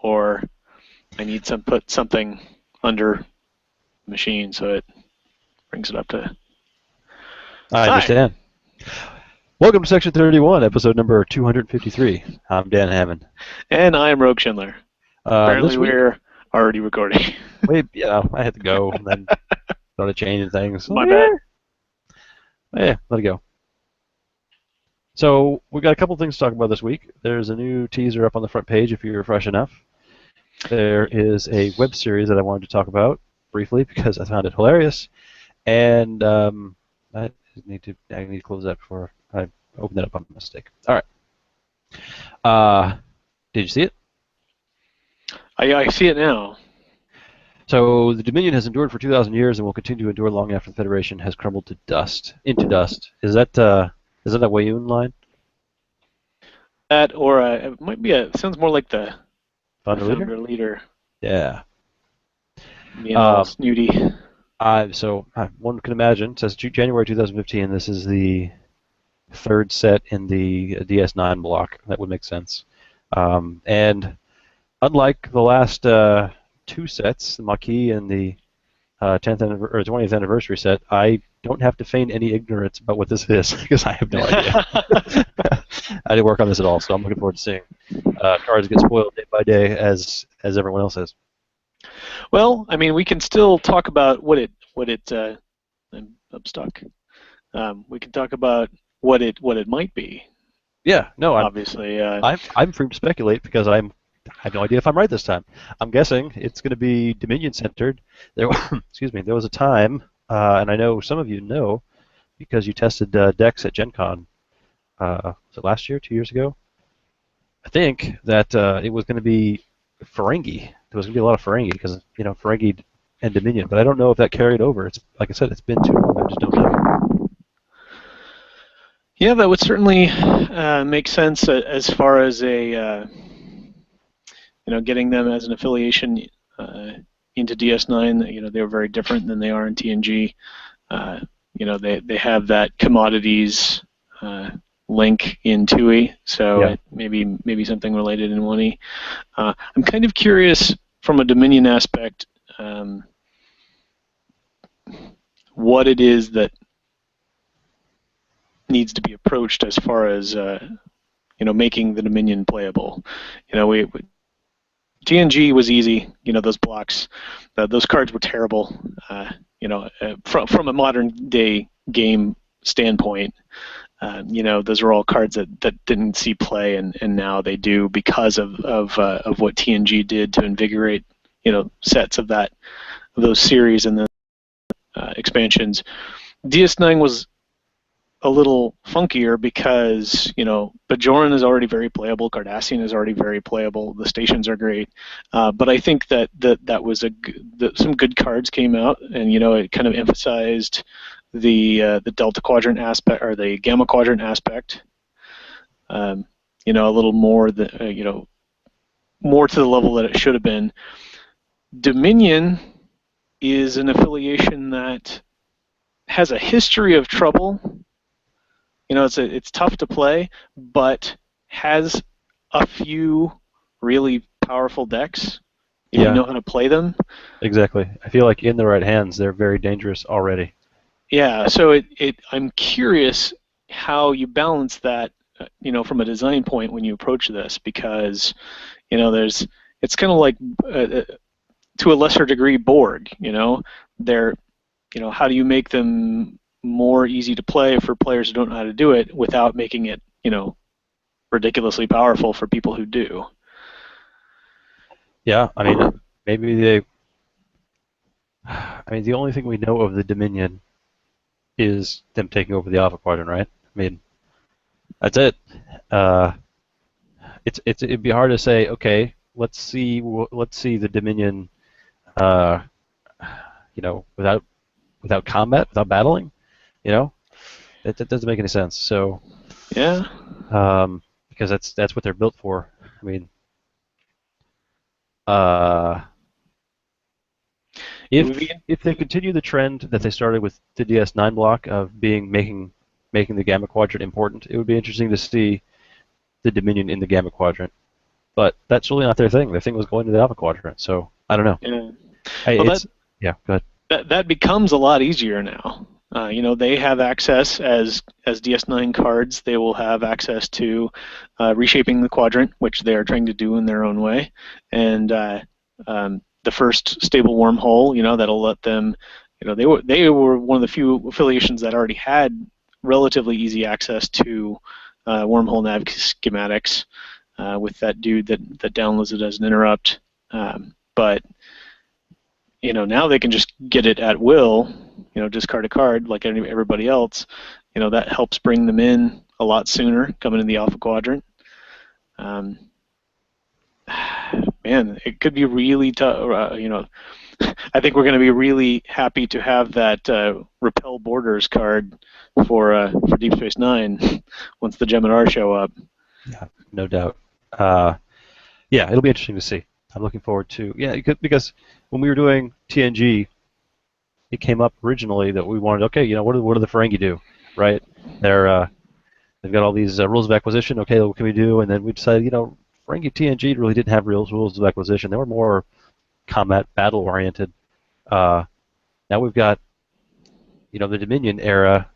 or I need to put something under the machine so it brings it up to. I Hi, understand. Welcome to Section 31, episode number 253. I'm Dan Hammond. and I am Rogue Schindler. This Apparently, week, we're already recording. I had to go and then started changing things. So, My bad. let it go. So, we got a couple things to talk about this week. There's a new teaser up on the front page if you're fresh enough. There is a web series that I wanted to talk about briefly because I found it hilarious. And I need to close that before I open that up by mistake. All right. Did you see it? I see it now. So the Dominion has endured for 2,000 years and will continue to endure long after the Federation has crumbled to dust, into dust. Is that a Wayun line? That or it might be a. Sounds more like the Thunder Leader? Thunder Leader. Yeah. Being all snooty. One can imagine. It says January 2015. This is the third set in the DS9 block. That would make sense. And unlike the last two sets, the Maquis and the 20th anniversary set, I don't have to feign any ignorance about what this is because I have no idea. I didn't work on this at all, so I'm looking forward to seeing cards get spoiled day by day as everyone else is. Well, I mean, we can still talk about what it. I'm stuck. We can talk about what it might be. Yeah, no, Obviously. I'm free to speculate because I have no idea if I'm right this time. I'm guessing it's going to be Dominion centered. Excuse me. There was a time, and I know some of you know because you tested decks at Gen Con. Was it last year, 2 years ago? I think that it was going to be Ferengi. There was going to be a lot of Ferengi because Ferengi and Dominion, but I don't know if that carried over. It's like I said, it's been too long. I just don't know. Yeah, that would certainly make sense as far as getting them as an affiliation into DS9. They're very different than they are in TNG. They have that commodities link in 2E, so Yeah. maybe something related in 1E. I'm kind of curious from a Dominion aspect what it is that needs to be approached as far as making the Dominion playable. TNG was easy. Those blocks, those cards were terrible. From a modern day game standpoint, those are all cards that didn't see play, and now they do because of what TNG did to invigorate sets of those series and the expansions. DS9 was a little funkier because Bajoran is already very playable, Cardassian is already very playable, the stations are great, but I think that was some good cards came out, and it kind of emphasized the Delta Quadrant aspect or the Gamma Quadrant aspect, a little more more to the level that it should have been. Dominion is an affiliation that has a history of trouble. It's tough to play, but has a few really powerful decks if you know how to play them. Exactly. I feel like in the right hands, they're very dangerous already. Yeah, so I'm curious how you balance that, from a design point when you approach this, because it's kind of like to a lesser degree Borg. How do you make them more easy to play for players who don't know how to do it without making it, ridiculously powerful for people who do? Yeah, I mean, the only thing we know of the Dominion is them taking over the Alpha Quadrant, right? I mean, that's it. It'd be hard to say. Okay, let's see the Dominion, without combat, without battling. That doesn't make any sense. So yeah, because that's what they're built for. I mean, if they continue the trend that they started with the DS9 block of making the Gamma Quadrant important, it would be interesting to see the Dominion in the Gamma Quadrant. but that's really not their thing. Their thing was going to the Alpha Quadrant. So I don't know. Yeah. Hey, Well, it's yeah. Go ahead. that becomes a lot easier now. They have access as DS9 cards. They will have access to reshaping the quadrant, which they are trying to do in their own way, and the first stable wormhole. That'll let them. They were one of the few affiliations that already had relatively easy access to wormhole nav schematics with that dude that downloads it as an interrupt. But now they can just get it at will, discard a card like everybody else. That helps bring them in a lot sooner, coming in the Alpha Quadrant. Um, Man, it could be really tough. I think we're going to be really happy to have that Repel Borders card for Deep Space Nine once the Geminar show up. Yeah, no doubt. Yeah, it'll be interesting to see. I'm looking forward to because when we were doing TNG, it came up originally that we wanted okay, what do the Ferengi do, right? They've got all these rules of acquisition. Okay, what can we do? And then we decided Ferengi TNG really didn't have real rules of acquisition. They were more combat battle oriented. Now we've got the Dominion era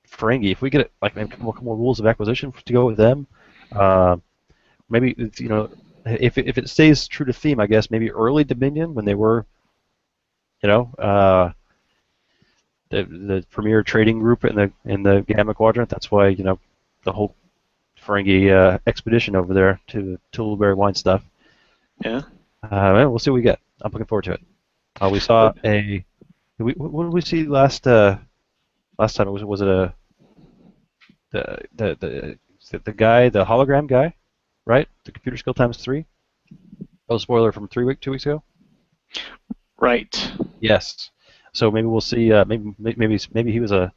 Ferengi. If we get like maybe a couple more rules of acquisition to go with them, maybe if it stays true to theme, I guess maybe early Dominion when they were the premier trading group in the Gamma Quadrant. That's why the whole Ferengi expedition over there to the Tullberry Wine stuff. Yeah. We'll see what we get. I'm looking forward to it. We saw what did we see last time? Was it the guy, the hologram guy, right? The computer skill times 3. Oh, spoiler from 2 weeks ago. Right. Yes. So maybe we'll see. Maybe he was a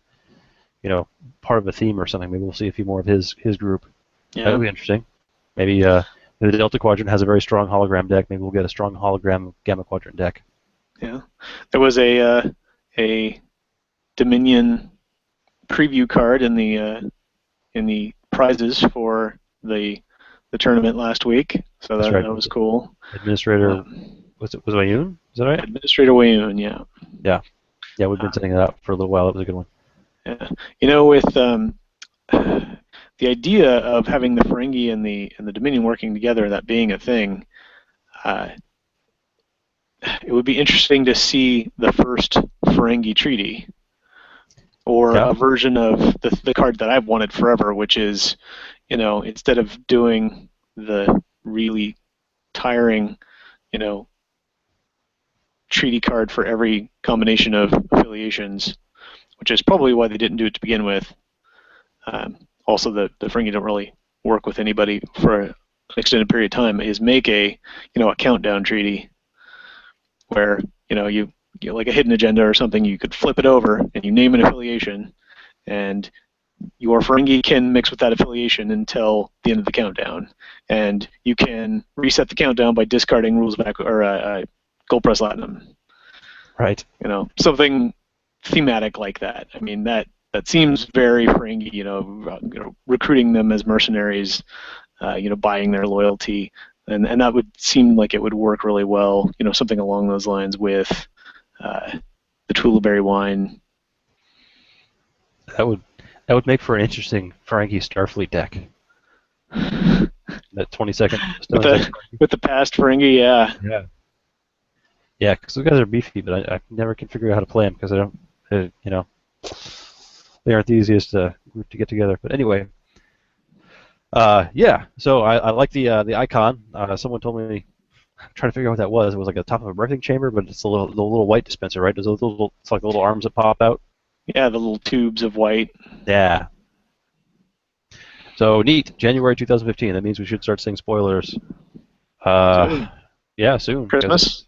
part of a theme or something. Maybe we'll see a few more of his group. Yeah. That'll be interesting. Maybe the Delta Quadrant has a very strong hologram deck. Maybe we'll get a strong hologram Gamma Quadrant deck. Yeah. There was a Dominion preview card in the prizes for the tournament last week, so That's right. that was cool. Administrator was Wayun? Is that right? Administrator Wayun, yeah. Yeah, we've been setting that up for a little while. That was a good one. Yeah. With the idea of having the Ferengi and the Dominion working together, that being a thing, it would be interesting to see the first Ferengi treaty, or Yeah. a version of the card that I've wanted forever, which is, instead of doing the really tiring, treaty card for every combination of affiliations, which is probably why they didn't do it to begin with. Also, the Ferengi don't really work with anybody for an extended period of time. Is make a countdown treaty where you like a hidden agenda or something. You could flip it over and you name an affiliation, and your Ferengi can mix with that affiliation until the end of the countdown, and you can reset the countdown by discarding rules of Gold Press Latinum. Right. Something thematic like that. I mean, that seems very Ferengi. Recruiting them as mercenaries, buying their loyalty, and that would seem like it would work really well. Something along those lines with the Tullberry Wine. That would make for an interesting Ferengi Starfleet deck. That 20-second. With the past Ferengi, yeah. Yeah. Yeah, because those guys are beefy, but I never can figure out how to play them because I don't, they aren't the easiest group to get together. But anyway, yeah. So I like the icon. Someone told me, I'm trying to figure out what that was. It was like the top of a birthing chamber, but it's the little white dispenser, right? It's like the little arms that pop out. Yeah, the little tubes of white. Yeah. So neat. January 2015. That means we should start seeing spoilers. Soon. Yeah, soon. Christmas.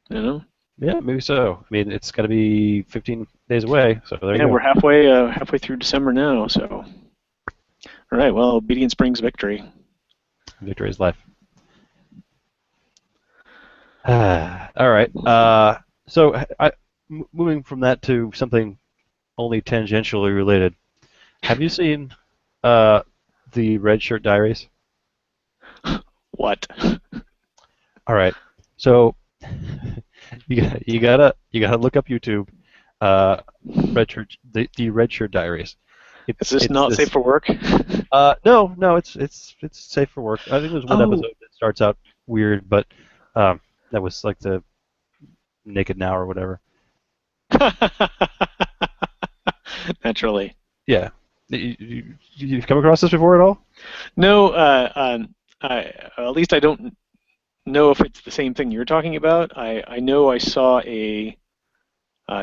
Yeah, maybe so. I mean, it's got to be 15 days away. So there you go. We're halfway through December now. So, all right. Well, obedience brings victory. Victory is life. All right. So moving from that to something only tangentially related. Have you seen the Red Shirt Diaries? What? All right. So you gotta look up YouTube. Uh, Red Shirt, the Red Shirt Diaries. Is It's this it's not safe this. for work? No, it's safe for work. I think there's one Oh. episode that starts out weird, but um, that was like the Naked Now or whatever. Naturally. Yeah. You've come across this before at all? No, at least I don't know if it's the same thing you're talking about. I know I saw a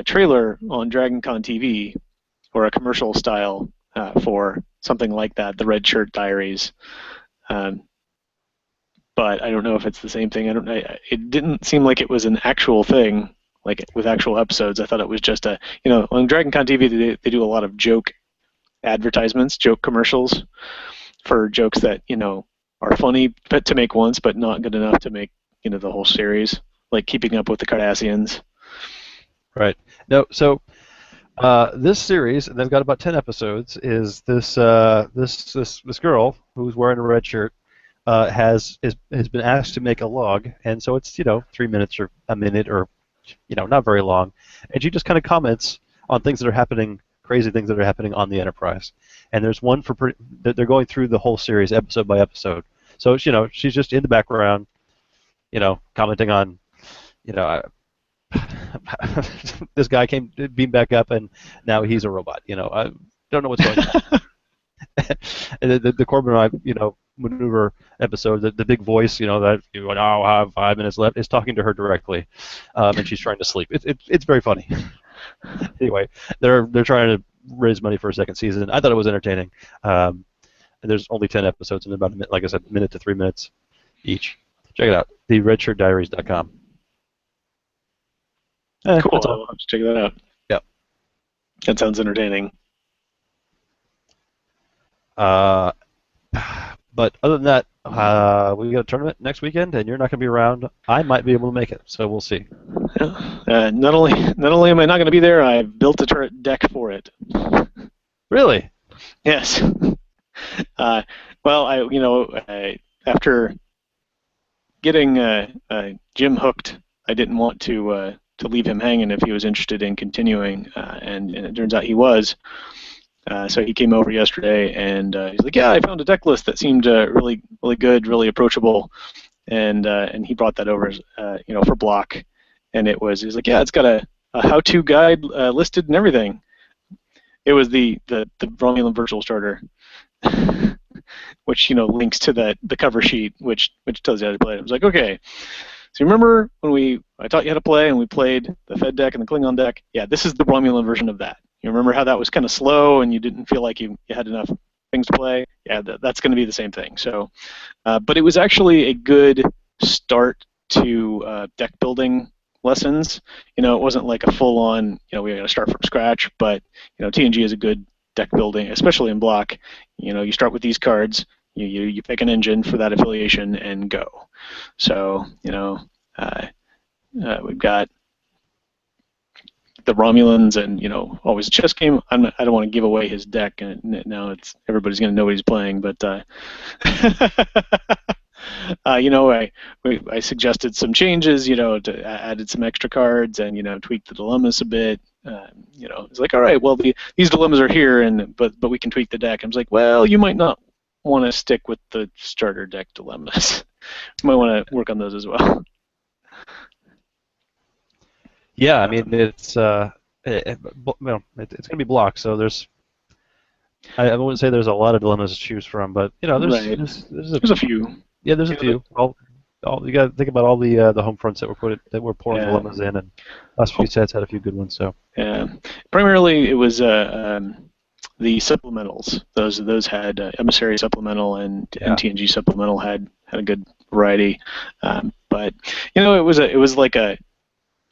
trailer on Dragon Con TV or a commercial style for something like that, the Red Shirt Diaries. Um, but I don't know if it's the same thing. I don't. It didn't seem like it was an actual thing, like with actual episodes. I thought it was just a, on Dragon Con TV they do a lot of joke advertisements, joke commercials for jokes that are funny to make once, but not good enough to make the whole series, like Keeping Up with the Kardashians. Right. No. So this series, and they've got about 10 episodes, is this girl who's wearing a red shirt has been asked to make a log, and so it's 3 minutes or a minute or not very long, and she just kind of comments on things that are happening, crazy things that are happening on the Enterprise. And there's one they're going through the whole series episode by episode, so she's just in the background, commenting on you know this guy beamed back up and now he's a robot. I don't know what's going on. And the Corbin and I, maneuver episode, the big voice, that you now have 5 minutes left, is talking to her directly, and she's trying to sleep. It's very funny. Anyway, they're trying to raise money for a second season. I thought it was entertaining. And there's only 10 episodes and about a minute, like I said, minute to 3 minutes each. Check it out, theredshirtdiaries.com. Cool. That's all. I'll have to check that out. Yep. That sounds entertaining. Uh, but other than that, we got a tournament next weekend, and you're not going to be around. I might be able to make it, so we'll see. Not only am I not going to be there, I've built a turret deck for it. Really? Yes. Well, after getting Jim hooked, I didn't want to leave him hanging if he was interested in continuing, and it turns out he was. So he came over yesterday, and he's like, "Yeah, I found a deck list that seemed really, really good, really approachable," and he brought that over, for block, and he's like, "Yeah, it's got a how-to guide listed and everything." It was the Romulan virtual starter, which links to the cover sheet, which tells you how to play it. I was like, okay. So remember when I taught you how to play and we played the Fed deck and the Klingon deck? Yeah, this is the Romulan version of that. You remember how that was kind of slow and you didn't feel like you had enough things to play? Yeah, that's going to be the same thing. So, but it was actually a good start to deck building lessons. It wasn't like a full-on, we got to start from scratch, but TNG is a good deck building, especially in block. You start with these cards, you pick an engine for that affiliation and go. So we've got the Romulans, and always a chess game. I don't want to give away his deck, and now everybody's going to know what he's playing. But I suggested some changes. Added some extra cards and tweaked the dilemmas a bit. It's like, all right, well these dilemmas are here, but we can tweak the deck. I was like, well, you might not want to stick with the starter deck dilemmas. You might want to work on those as well. Yeah, I mean it's going to be blocked, so I wouldn't say there's a lot of dilemmas to choose from, but Right. There's a few. Yeah, there's a few. You got to think about all the home fronts that were pouring dilemmas in, and last few sets had a few good ones. So yeah, primarily it was the supplementals. Those had Emissary supplemental and TNG supplemental had a good variety, but it was like a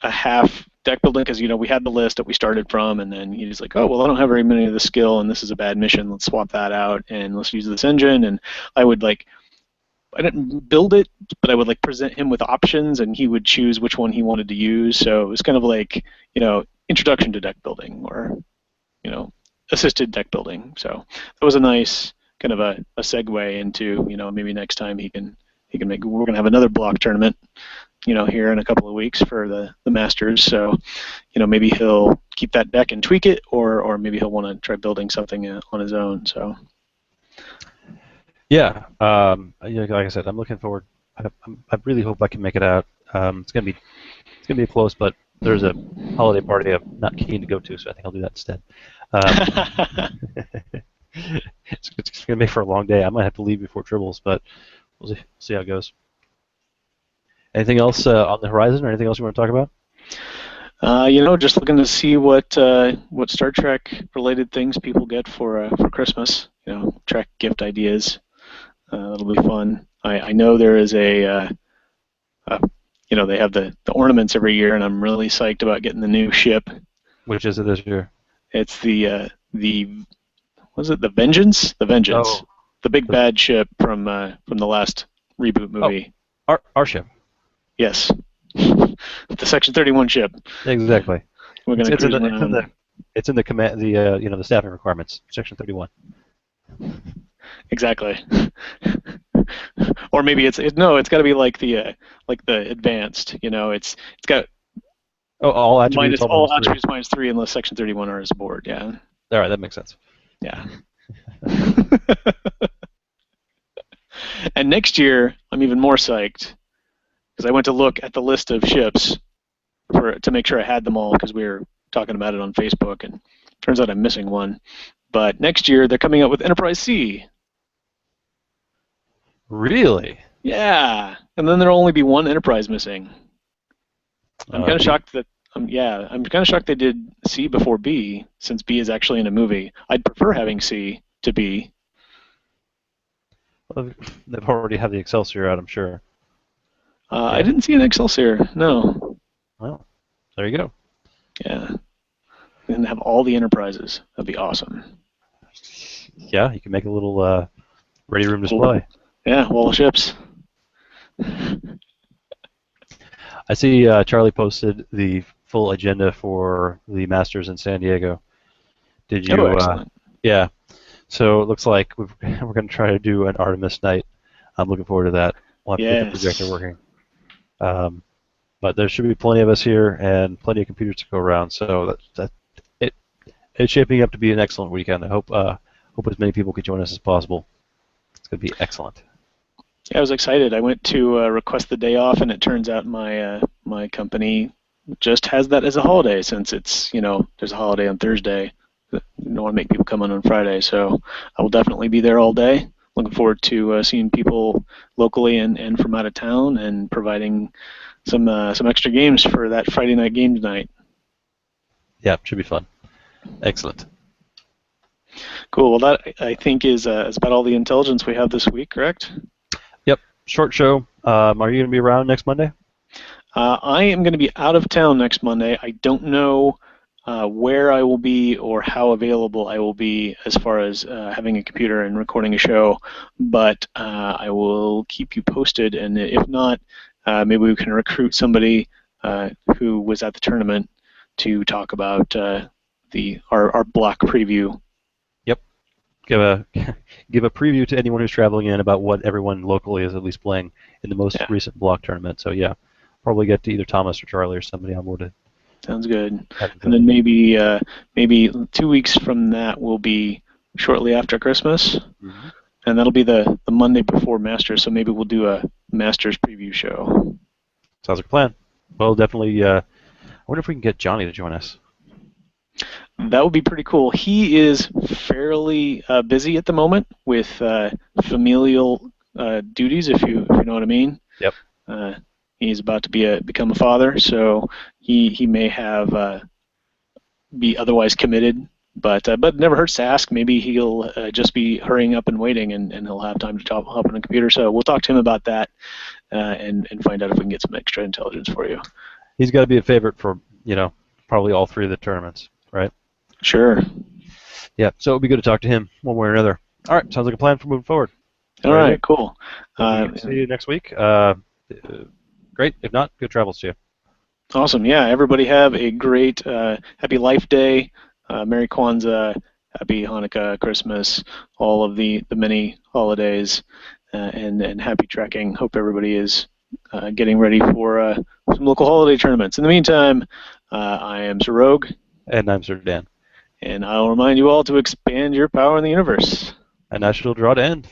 half deck building because we had the list that we started from, and then he's like, oh well, I don't have very many of the skill, and this is a bad mission. Let's swap that out and let's use this engine. And I didn't build it, but I would present him with options, and he would choose which one he wanted to use. So it was kind of like introduction to deck building, or assisted deck building. So that was a nice kind of a segue into maybe next time he can We're gonna have another block tournament, here in a couple of weeks for the Masters. So, maybe he'll keep that deck and tweak it, or maybe he'll want to try building something on his own. So. Yeah, like I said, I'm looking forward. I really hope I can make it out. It's gonna be close, but there's a holiday party I'm not keen to go to, so I think I'll do that instead. It's gonna make for a long day. I might have to leave before Tribbles, but we'll see how it goes. Anything else on the horizon, or anything else you want to talk about? Just looking to see what Star Trek related things people get for Christmas. Trek gift ideas. That'll be fun. I know there is they have the ornaments every year, and I'm really psyched about getting the new ship. Which is it this year? It's the was it the Vengeance? The Vengeance, Oh, the big bad ship from the last reboot movie. our ship. Yes, the Section 31 ship. Exactly. We're gonna cruise around. It's in the command the staffing requirements, Section 31. Exactly. Or maybe it's got to be like the advanced. It's got all attributes. all attributes -3 unless Section 31 are as aboard. Yeah. All right, that makes sense. Yeah. And next year, I'm even more psyched because I went to look at the list of ships to make sure I had them all because we were talking about it on Facebook, and turns out I'm missing one. But next year, they're coming out with Enterprise C. Really? Yeah, and then there'll only be one Enterprise missing. I'm kind of shocked that. I'm kind of shocked they did C before B, since B is actually in a movie. I'd prefer having C to B. Well, they've already had the Excelsior out, I'm sure. Yeah. I didn't see an Excelsior. No. Well, there you go. Yeah. And have all the Enterprises. That'd be awesome. Yeah, you can make a little ready room display. Yeah, wall of ships. I see Charlie posted the full agenda for the Masters in San Diego. Did you? Excellent. Yeah. So it looks like we're going to try to do an Artemis night. I'm looking forward to that. We'll have to get the projector working. But there should be plenty of us here and plenty of computers to go around. So it's shaping up to be an excellent weekend. I hope as many people can join us as possible. It's going to be excellent. Yeah, I was excited. I went to request the day off, and it turns out my company just has that as a holiday, since it's there's a holiday on Thursday. You don't want to make people come on Friday, so I will definitely be there all day. Looking forward to seeing people locally and from out of town, and providing some extra games for that Friday night game tonight. Yeah, should be fun. Excellent. Cool. Well, that I think is about all the intelligence we have this week, correct? Yep. Short show. Are you going to be around next Monday? I am going to be out of town next Monday. I don't know where I will be or how available I will be as far as having a computer and recording a show, but I will keep you posted, and if not, maybe we can recruit somebody who was at the tournament to talk about our block preview. Yep. Give a preview to anyone who's traveling in about what everyone locally is at least playing in the most recent block tournament. So yeah, probably get to either Thomas or Charlie or somebody onboarded. Sounds good. And then maybe 2 weeks from that will be shortly after Christmas, and that'll be the Monday before Masters. So maybe we'll do a Masters preview show. Sounds like a plan. Well, definitely. I wonder if we can get Johnny to join us. That would be pretty cool. He is fairly busy at the moment with familial duties, if you know what I mean. Yep. He's about to become a father, so he may have be otherwise committed, but it never hurts to ask. Maybe he'll just be hurrying up and waiting, and he'll have time to hop on a computer. So we'll talk to him about that and find out if we can get some extra intelligence for you. He's got to be a favorite for probably all three of the tournaments, right? Sure. Yeah. So it'll be good to talk to him one way or another. All right. Sounds like a plan for moving forward. All right. Cool. See you next week. Great. If not, good travels to you. Awesome. Yeah, everybody have a great Happy Life Day, Merry Kwanzaa, Happy Hanukkah, Christmas, all of the many holidays, and happy trekking. Hope everybody is getting ready for some local holiday tournaments. In the meantime, I am Sir Rogue, And I'm Sir Dan. and I'll remind you all to expand your power in the universe. And I shall draw to end.